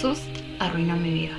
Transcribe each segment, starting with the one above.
Jesús arruinó mi vida.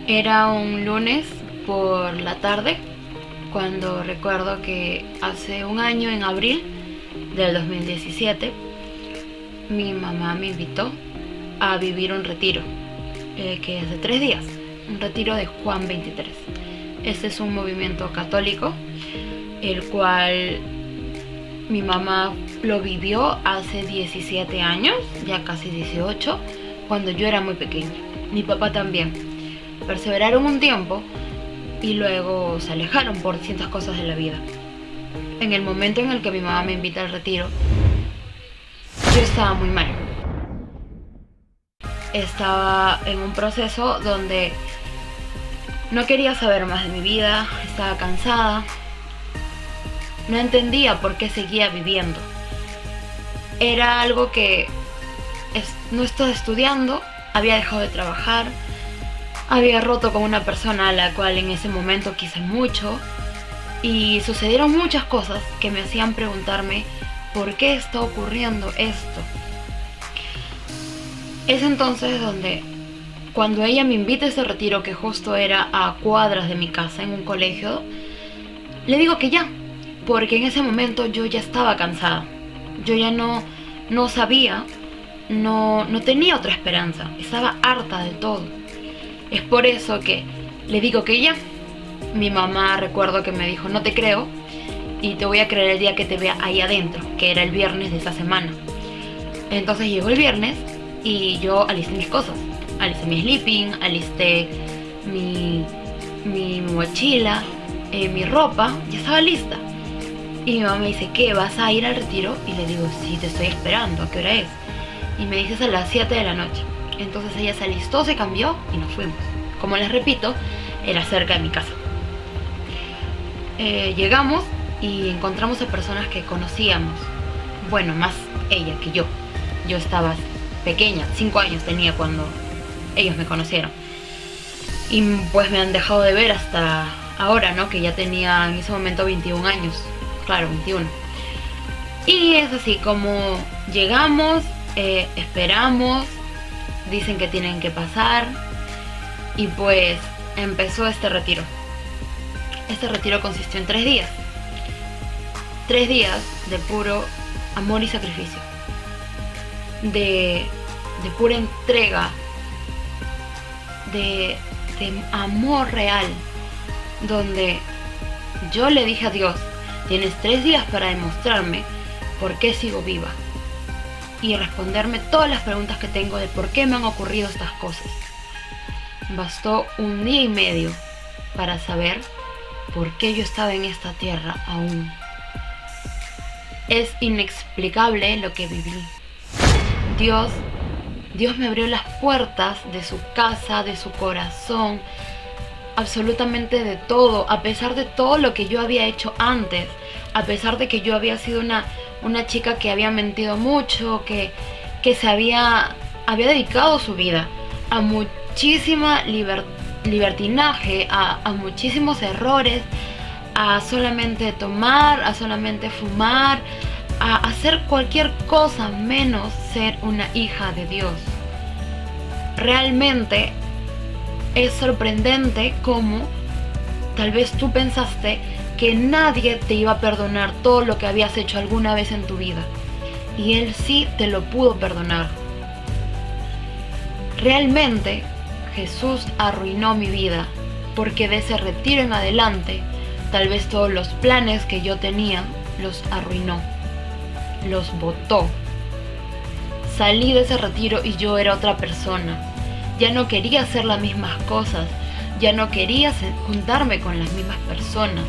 Era un lunes por la tarde, cuando recuerdo que hace un año, en abril del 2017, mi mamá me invitó a vivir un retiro, que es de 3 días, un retiro de Juan 23. Este es un movimiento católico, el cual mi mamá lo vivió hace 17 años, ya casi 18, cuando yo era muy pequeña. Mi papá también. Perseveraron un tiempo y luego se alejaron por distintas cosas de la vida. En el momento en el que mi mamá me invita al retiro, yo estaba muy mal. Estaba en un proceso donde no quería saber más de mi vida, estaba cansada, no entendía por qué seguía viviendo. Era algo que no estaba estudiando, había dejado de trabajar, había roto con una persona a la cual en ese momento quise mucho, y sucedieron muchas cosas que me hacían preguntarme por qué está ocurriendo esto. Es entonces donde, cuando ella me invita a ese retiro, que justo era a cuadras de mi casa en un colegio, le digo que ya, porque en ese momento yo ya estaba cansada. Yo ya no sabía, no tenía otra esperanza, estaba harta de todo. Es por eso que le digo que ya. Mi mamá, recuerdo que me dijo: no te creo, y te voy a creer el día que te vea ahí adentro, que era el viernes de esa semana. Entonces llegó el viernes y yo alisté mis cosas. Alisté mi sleeping, alisté mi mochila, mi ropa, ya estaba lista. Y mi mamá me dice: ¿qué? ¿Vas a ir al retiro? Y le digo: sí, te estoy esperando, ¿a qué hora es? Y me dice: es a las 7 de la noche. Entonces ella se alistó, se cambió y nos fuimos. Como les repito, era cerca de mi casa. Llegamos y encontramos a personas que conocíamos. Bueno, más ella que yo. Yo estaba pequeña, 5 años tenía cuando ellos me conocieron. Y pues me han dejado de ver hasta ahora, ¿no? Que ya tenía en ese momento 21 años. Claro, 21. Y es así como llegamos, esperamos, dicen que tienen que pasar, y pues empezó este retiro. Este retiro consistió en 3 días. 3 días de puro amor y sacrificio. De pura entrega. De amor real. Donde yo le dije a Dios: tienes 3 días para demostrarme por qué sigo viva, y responderme todas las preguntas que tengo de por qué me han ocurrido estas cosas. Bastó 1 día y medio para saber por qué yo estaba en esta tierra aún. Es inexplicable lo que viví. Dios me abrió las puertas de su casa, de su corazón, absolutamente de todo, a pesar de todo lo que yo había hecho antes, a pesar de que yo había sido una chica que había mentido mucho, que se había dedicado su vida a muchísima libertinaje, a muchísimos errores, a solamente tomar, a solamente fumar, a hacer cualquier cosa menos ser una hija de Dios. Realmente es sorprendente cómo tal vez tú pensaste que nadie te iba a perdonar todo lo que habías hecho alguna vez en tu vida, y Él sí te lo pudo perdonar. Realmente Jesús arruinó mi vida, porque de ese retiro en adelante, tal vez todos los planes que yo tenía los arruinó, los botó. Salí de ese retiro y yo era otra persona. Ya no quería hacer las mismas cosas, ya no quería juntarme con las mismas personas.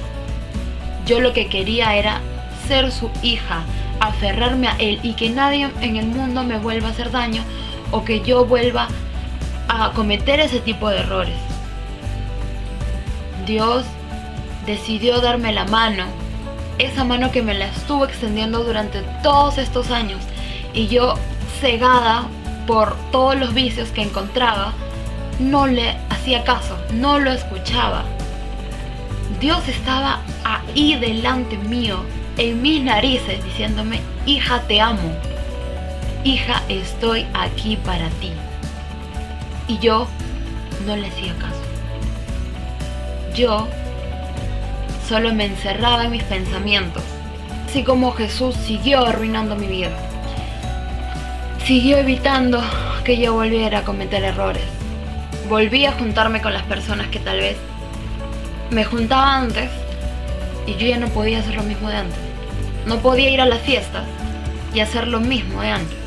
Yo lo que quería era ser su hija, aferrarme a Él, y que nadie en el mundo me vuelva a hacer daño, o que yo vuelva a cometer ese tipo de errores. Dios decidió darme la mano, esa mano que me la estuvo extendiendo durante todos estos años, y yo, cegada por todos los vicios que encontraba, no le hacía caso, no lo escuchaba. Dios estaba ahí delante mío, en mis narices diciéndome: hija, te amo, hija, estoy aquí para ti. Y yo no le hacía caso. Yo solo me encerraba en mis pensamientos. Así como Jesús siguió arruinando mi vida. Siguió evitando que yo volviera a cometer errores. Volví a juntarme con las personas que tal vez me juntaba antes, y yo ya no podía hacer lo mismo de antes. No podía ir a las fiestas y hacer lo mismo de antes.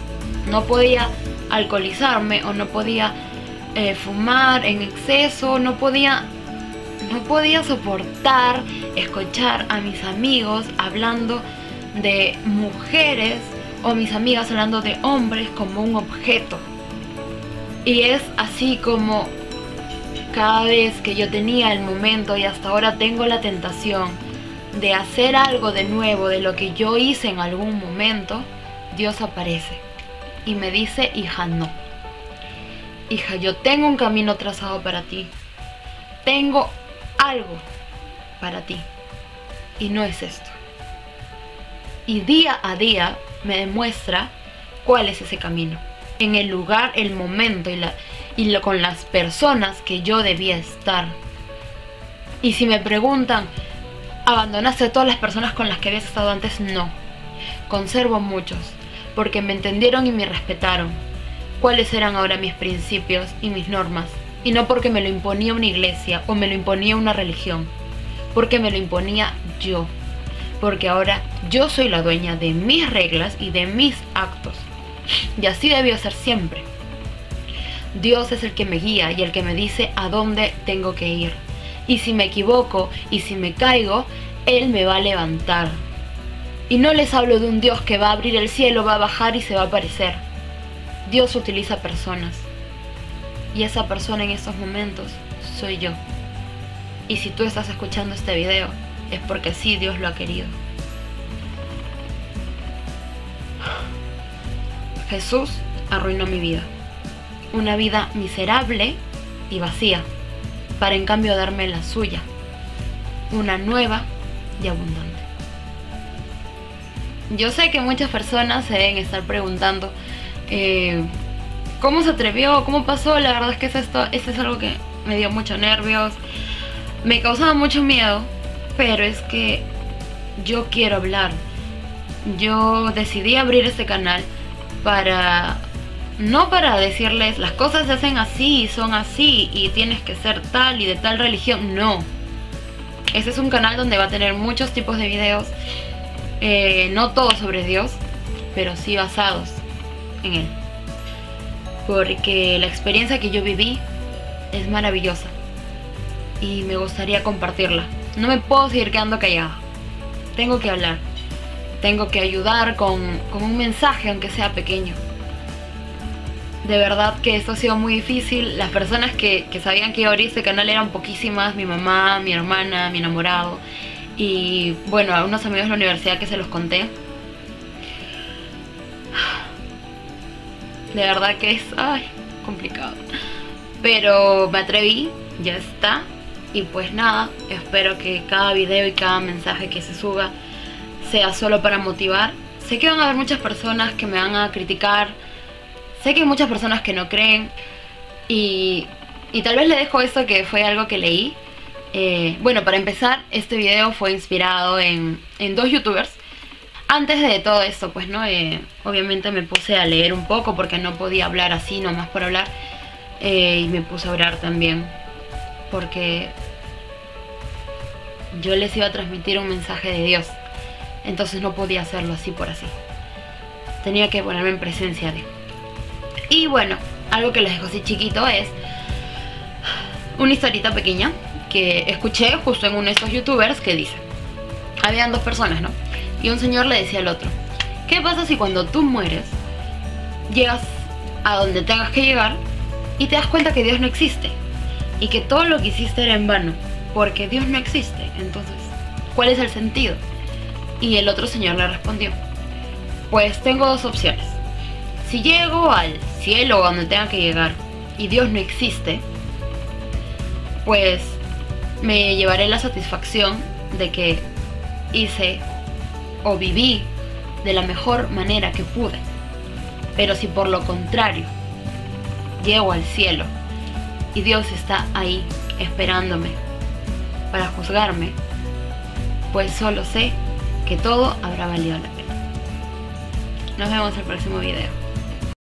No podía alcoholizarme o no podía fumar en exceso. No podía soportar escuchar a mis amigos hablando de mujeres o mis amigas hablando de hombres como un objeto. Y es así como cada vez que yo tenía el momento, y hasta ahora tengo la tentación de hacer algo de nuevo de lo que yo hice en algún momento, Dios aparece y me dice: hija, no. Hija, yo tengo un camino trazado para ti. Tengo algo para ti. Y no es esto. Y día a día me demuestra cuál es ese camino. En el lugar, el momento con las personas que yo debía estar. Y si me preguntan: ¿abandonaste a todas las personas con las que habías estado antes? No. Conservo muchos, porque me entendieron y me respetaron. ¿Cuáles eran ahora mis principios y mis normas? Y no porque me lo imponía una iglesia o me lo imponía una religión, porque me lo imponía yo. Porque ahora yo soy la dueña de mis reglas y de mis actos. Y así debió ser siempre. Dios es el que me guía y el que me dice a dónde tengo que ir. Y si me equivoco y si me caigo, Él me va a levantar. Y no les hablo de un Dios que va a abrir el cielo, va a bajar y se va a aparecer. Dios utiliza personas. Y esa persona en estos momentos soy yo. Y si tú estás escuchando este video, es porque así Dios lo ha querido. Jesús arruinó mi vida. Una vida miserable y vacía, para en cambio darme la suya. Una nueva y abundante. Yo sé que muchas personas se deben estar preguntando ¿cómo se atrevió? ¿Cómo pasó? La verdad es que esto es algo que me dio muchos nervios. Me causaba mucho miedo. Pero es que yo quiero hablar. Yo decidí abrir este canal no para decirles las cosas se hacen así, son así y tienes que ser tal y de tal religión. No. Este es un canal donde va a tener muchos tipos de videos. No todos sobre Dios, pero sí basados en Él. Porque la experiencia que yo viví es maravillosa y me gustaría compartirla. No me puedo seguir quedando callada. Tengo que hablar. Tengo que ayudar con un mensaje, aunque sea pequeño. De verdad que esto ha sido muy difícil. Las personas que sabían que iba a abrir este canal eran poquísimas. Mi mamá, mi hermana, mi enamorado. Y bueno, a unos amigos de la universidad que se los conté. De verdad que es complicado. Pero me atreví, ya está. Y pues nada, espero que cada video y cada mensaje que se suba sea solo para motivar. Sé que van a haber muchas personas que me van a criticar. Sé que hay muchas personas que no creen. Y tal vez le dejo esto que fue algo que leí. Bueno, para empezar, este video fue inspirado en dos youtubers. Antes de todo esto, pues no, obviamente me puse a leer un poco porque no podía hablar así nomás por hablar. Y me puse a orar también, porque yo les iba a transmitir un mensaje de Dios. Entonces no podía hacerlo así por así. Tenía que ponerme en presencia de. Y bueno, algo que les dejo así chiquito es una historita pequeña que escuché justo en uno de estos youtubers que dice: habían dos personas, ¿no? Y un señor le decía al otro: ¿qué pasa si cuando tú mueres llegas a donde tengas que llegar y te das cuenta que Dios no existe y que todo lo que hiciste era en vano? Porque Dios no existe. Entonces, ¿cuál es el sentido? Y el otro señor le respondió: pues tengo dos opciones. Si llego al cielo o donde tenga que llegar y Dios no existe, pues me llevaré la satisfacción de que hice o viví de la mejor manera que pude. Pero si por lo contrario llego al cielo y Dios está ahí esperándome para juzgarme, pues solo sé que todo habrá valido la pena. Nos vemos en el próximo video.